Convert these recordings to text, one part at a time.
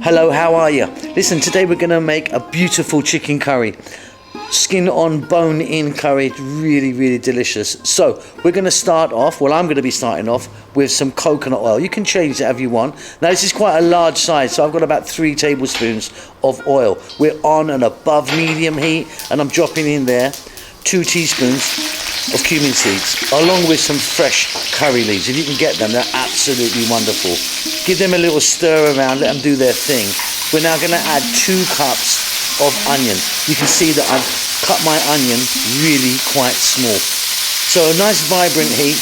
Hello, how are you? Listen, today we're going to make a beautiful chicken curry. Skin on bone in curry. It's really, really delicious. So we're going to start off, well, I'm going to be starting off with some coconut oil. You can change it if you want. Now this is quite a large size, so I've got about 3 tablespoons of oil. We're on an above medium heat, and I'm dropping in there 2 teaspoons of cumin seeds, along with some fresh curry leaves. If you can get them, they're absolutely wonderful. Give them a little stir around, let them do their thing. We're now going to add 2 cups of onion. You can see that I've cut my onion really quite small. So a nice vibrant heat.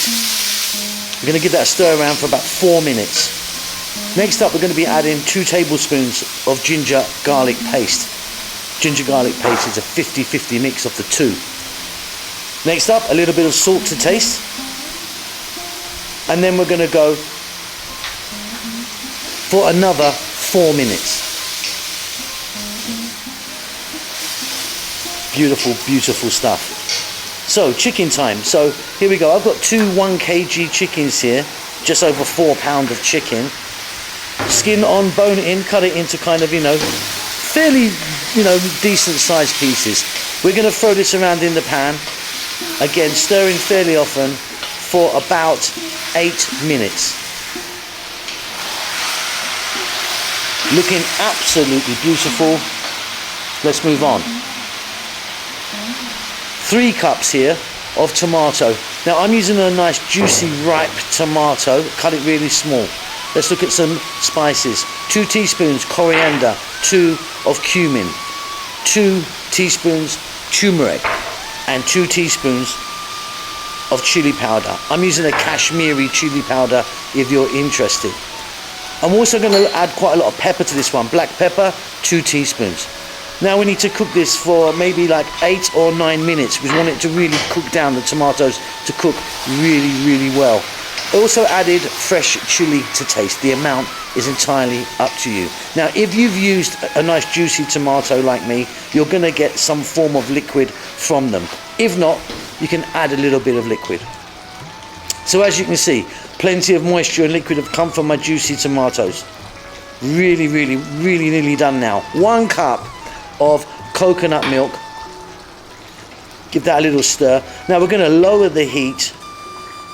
We're going to give that a stir around for about 4 minutes. Next up, we're going to be adding 2 tablespoons of ginger garlic paste. Ginger garlic paste is a 50-50 mix of the two. Next up, a little bit of salt to taste. And then we're going to go for another 4 minutes. Beautiful, beautiful stuff. So, chicken time. So, here we go. I've got 2 1 kg chickens here. Just over 4 pounds of chicken. Skin on, bone in, cut it into kind of, fairly, decent sized pieces. We're going to throw this around in the pan. Again, stirring fairly often for about 8 minutes. Looking absolutely beautiful. Let's move on. 3 cups here of tomato. Now I'm using a nice juicy ripe tomato, cut it really small. Let's look at some spices. 2 teaspoons coriander, 2 of cumin, 2 teaspoons turmeric, and 2 teaspoons of chili powder. I'm using a Kashmiri chili powder if you're interested. I'm also going to add quite a lot of pepper to this one. Black pepper, 2 teaspoons. Now we need to cook this for maybe like 8 or 9 minutes. We want it to really cook down, the tomatoes to cook really, really well. I also added fresh chili to taste. The amount is entirely up to you. Now if you've used a nice juicy tomato like me, you're going to get some form of liquid from them. If not, you can add a little bit of liquid. So as you can see, plenty of moisture and liquid have come from my juicy tomatoes. Really, really, really nearly done now. 1 cup of coconut milk. Give that a little stir. Now we're going to lower the heat,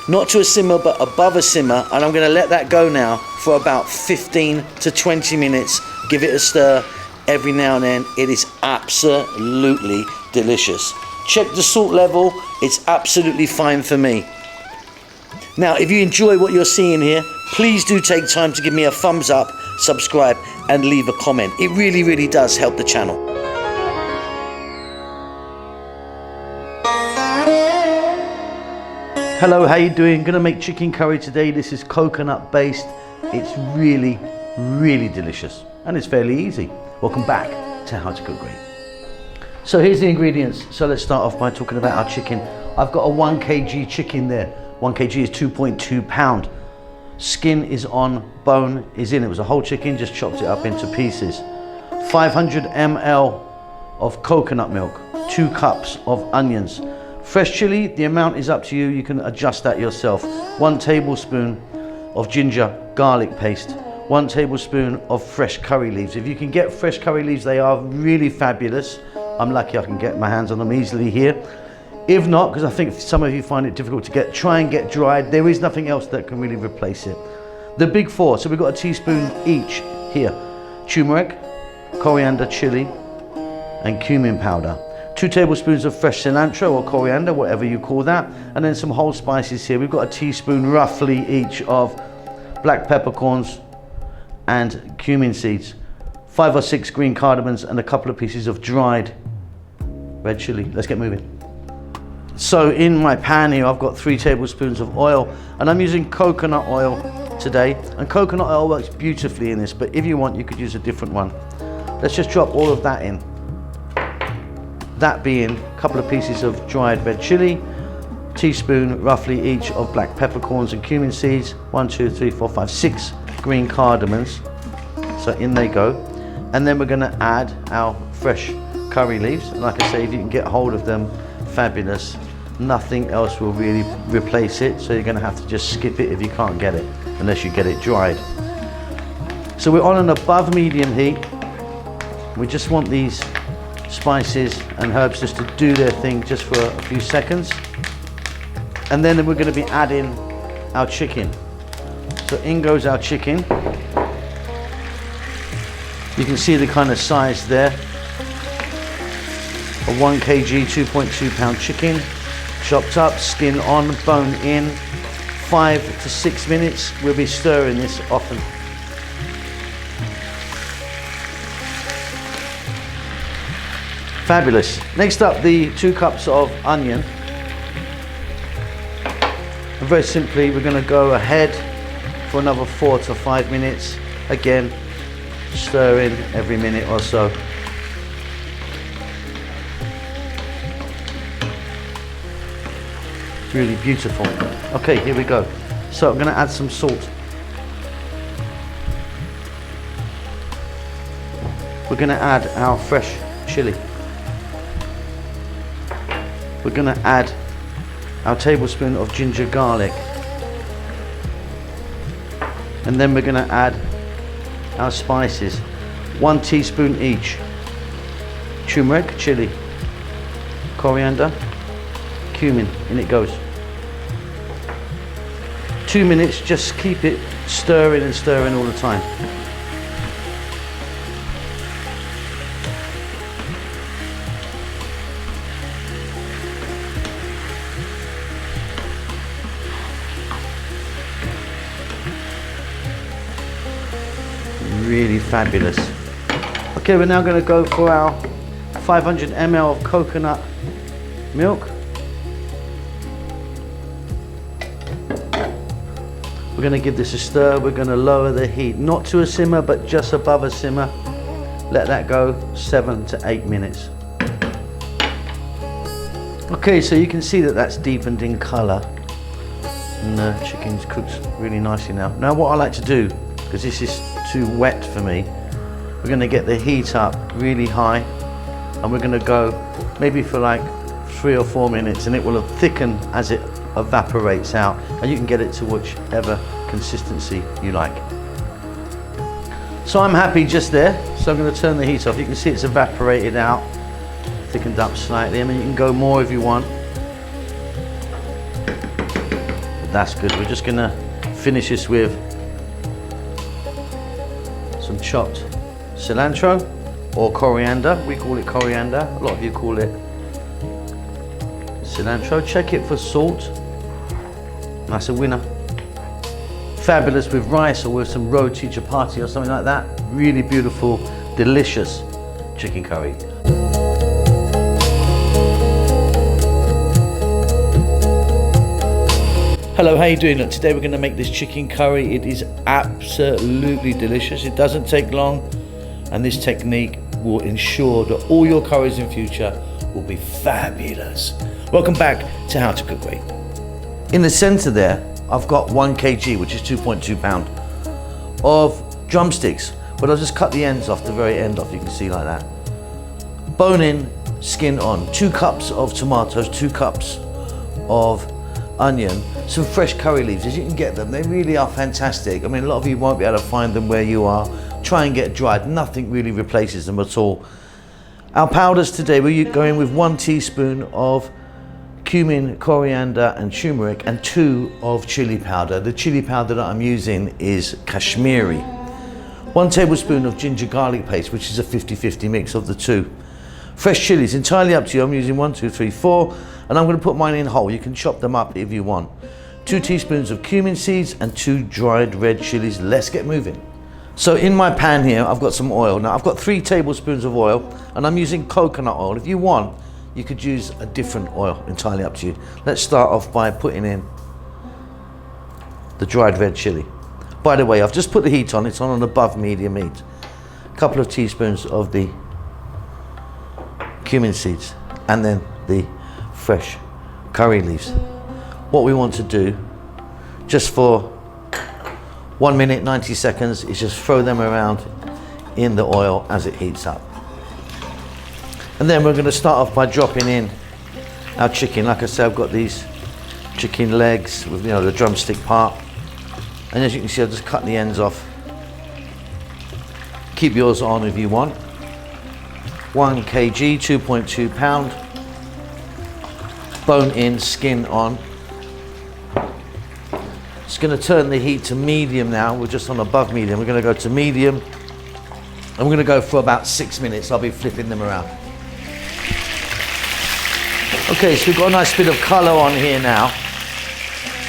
not to a simmer but above a simmer, and I'm going to let that go now for about 15 to 20 minutes. Give it a stir every now and then. It is absolutely delicious. Check the salt level. It's absolutely fine for me. Now if you enjoy what you're seeing here, please do take time to give me a thumbs up, subscribe and leave a comment. It really, really does help the channel. Hello, how you doing? Gonna make chicken curry today. This is coconut based. It's really, really delicious and it's fairly easy. Welcome back to How to Cook Great. So here's the ingredients. So let's start off by talking about our chicken. I've got a 1 kg chicken there. 1 kg is 2.2 pound. Skin is on, bone is in. It was a whole chicken, just chopped it up into pieces. 500 ml of coconut milk, 2 cups of onions. Fresh chili, the amount is up to you. You can adjust that yourself. 1 tablespoon of ginger garlic paste. 1 tablespoon of fresh curry leaves. If you can get fresh curry leaves, they are really fabulous. I'm lucky I can get my hands on them easily here. If not, because I think some of you find it difficult to get, try and get dried. There is nothing else that can really replace it. The big 4, so we've got a teaspoon each here. Turmeric, coriander, chili, and cumin powder. 2 tablespoons of fresh cilantro or coriander, whatever you call that. And then some whole spices here. We've got a teaspoon roughly each of black peppercorns and cumin seeds. 5 or 6 green cardamoms and a couple of pieces of dried red chili. Let's get moving. So in my pan here, I've got 3 tablespoons of oil, and I'm using coconut oil today. And coconut oil works beautifully in this, but if you want, you could use a different one. Let's just drop all of that in. That being a couple of pieces of dried red chili, teaspoon roughly each of black peppercorns and cumin seeds, 1, 2, 3, 4, 5, 6 green cardamoms. So in they go. And then we're going to add our fresh curry leaves. And like I say, if you can get hold of them, fabulous. Nothing else will really replace it, so you're going to have to just skip it if you can't get it, unless you get it dried. So we're on an above medium heat. We just want these spices and herbs just to do their thing just for a few seconds. And then we're going to be adding our chicken. So in goes our chicken. You can see the kind of size there. A 1 kg, 2.2 pound chicken, chopped up, skin on, bone in. 5 to 6 minutes. We'll be stirring this often. Fabulous. Next up, the 2 cups of onion. And very simply, we're going to go ahead for another 4 to 5 minutes. Again, stirring every minute or so. Really beautiful. Okay, here we go. So I'm going to add some salt. We're going to add our fresh chili. We're going to add our tablespoon of ginger garlic. And then we're going to add our spices. 1 teaspoon each. Turmeric, chili, coriander, cumin, in it goes. 2 minutes, just keep it stirring and stirring all the time. Really fabulous. Okay, we're now going to go for our 500 ml of coconut milk. We're going to give this a stir. We're going to lower the heat, not to a simmer, but just above a simmer. Let that go 7 to 8 minutes. Okay, so you can see that that's deepened in colour, and the chicken's cooked really nicely now. Now what I like to do, because this is too wet for me, we're going to get the heat up really high, and we're going to go maybe for like 3 or 4 minutes, and it will thicken as it evaporates out, and you can get it to whichever consistency you like. So I'm happy just there, so I'm going to turn the heat off. You can see it's evaporated out, thickened up slightly. I mean, you can go more if you want, but that's good. We're just going to finish this with some chopped cilantro or coriander. We call it coriander, a lot of you call it cilantro. Check it for salt. That's a winner. Fabulous with rice or with some roti chapati or something like that. Really beautiful, delicious chicken curry. Hello, how you doing? Look, today we're going to make this chicken curry. It is absolutely delicious. It doesn't take long, and this technique will ensure that all your curries in future will be fabulous. Welcome back to How to Cook Great. In the center there, I've got 1 kg, which is 2.2 pound, of drumsticks, but I'll just cut the ends off, the very end off, you can see like that. Bone in, skin on. 2 cups of tomatoes, 2 cups of onion, some fresh curry leaves, as you can get them. They really are fantastic. I mean, a lot of you won't be able to find them where you are. Try and get dried. Nothing really replaces them at all. Our powders today, we're going with 1 teaspoon of cumin, coriander and turmeric, and 2 of chili powder. The chili powder that I'm using is Kashmiri. 1 tablespoon of ginger garlic paste, which is a 50-50 mix of the 2. Fresh chilies, entirely up to you. I'm using 1, 2, 3, 4, and I'm going to put mine in whole. You can chop them up if you want. 2 teaspoons of cumin seeds and 2 dried red chilies. Let's get moving. So in my pan here, I've got some oil. Now I've got 3 tablespoons of oil, and I'm using coconut oil. If you want, you could use a different oil, entirely up to you. Let's start off by putting in the dried red chili. By the way, I've just put the heat on. It's on an above medium heat. A couple of teaspoons of the cumin seeds, and then the fresh curry leaves. What we want to do, just for 1 minute 90 seconds, is just throw them around in the oil as it heats up. And then we're going to start off by dropping in our chicken. Like I said, I've got these chicken legs with, you know, the drumstick part, and as you can see, I've just cut the ends off Keep yours on if you want. 1 kg, 2.2 pound. Bone in, skin on. Just going to turn the heat to medium now. We're just on above medium. We're going to go to medium. And we're going to go for about 6 minutes. I'll be flipping them around. Okay, so we've got a nice bit of colour on here now.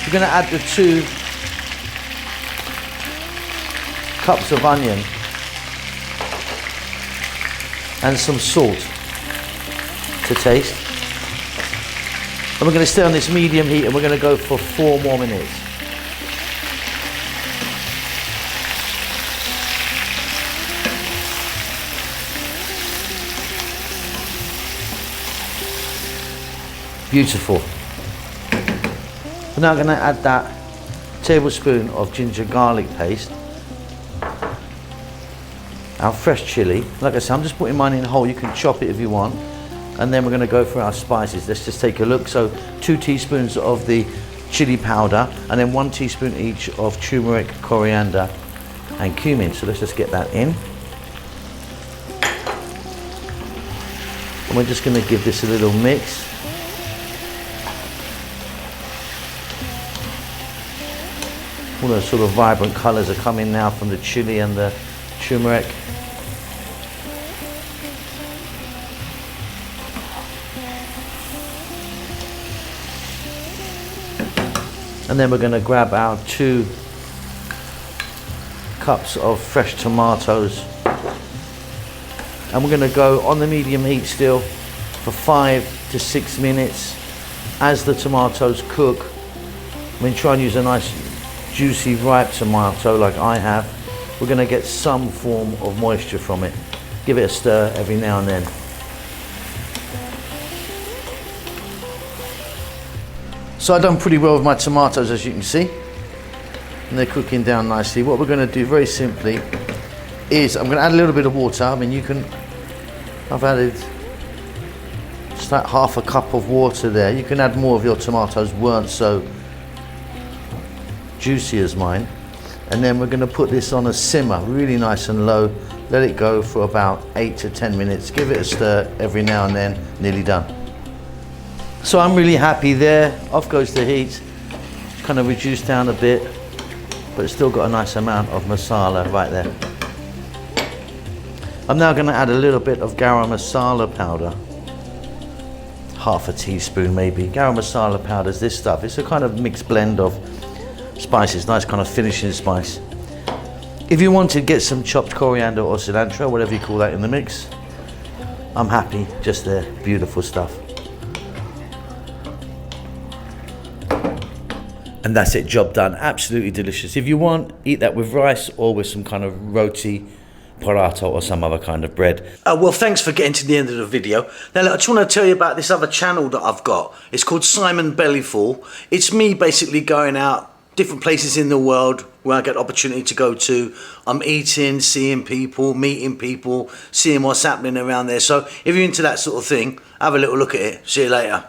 We're going to add the 2 cups of onion and some salt to taste. And we're going to stay on this medium heat and we're going to go for 4 more minutes. Beautiful. We're now going to add that tablespoon of ginger garlic paste. Our fresh chili. Like I said, I'm just putting mine in whole. You can chop it if you want. And then we're going to go for our spices. Let's just take a look. So 2 teaspoons of the chili powder and then 1 teaspoon each of turmeric, coriander and cumin. So let's just get that in. And we're just going to give this a little mix. All those sort of vibrant colours are coming now from the chili and the turmeric. And then we're going to grab our 2 cups of fresh tomatoes. And we're going to go on the medium heat still for 5 to 6 minutes. As the tomatoes cook, try and use a nice juicy ripe tomato like I have. We're going to get some form of moisture from it. Give it a stir every now and then. So I've done pretty well with my tomatoes, as you can see, and they're cooking down nicely. What we're going to do very simply is I'm going to add a little bit of water. I've added just like half a cup of water there. You can add more if your tomatoes weren't so juicy as mine. And then we're going to put this on a simmer, really nice and low. Let it go for about 8 to 10 minutes. Give it a stir every now and then. Nearly done. So I'm really happy there. Off goes the heat. Kind of reduced down a bit, but it's still got a nice amount of masala right there. I'm now going to add a little bit of garam masala powder. Half a teaspoon maybe. Garam masala powder is this stuff. It's a kind of mixed blend of spices, nice kind of finishing spice. If you want to get some chopped coriander or cilantro, whatever you call that in the mix, I'm happy, just there, beautiful stuff. And that's it, job done, absolutely delicious. If you want, eat that with rice or with some kind of roti, paratha or some other kind of bread. Well, thanks for getting to the end of the video. Now look, I just want to tell you about this other channel that I've got. It's called Simon Bellyful. It's me basically going out different places in the world where I get opportunity to go to. I'm eating, seeing people, meeting people, seeing what's happening around there. So if you're into that sort of thing, have a little look at it. See you later.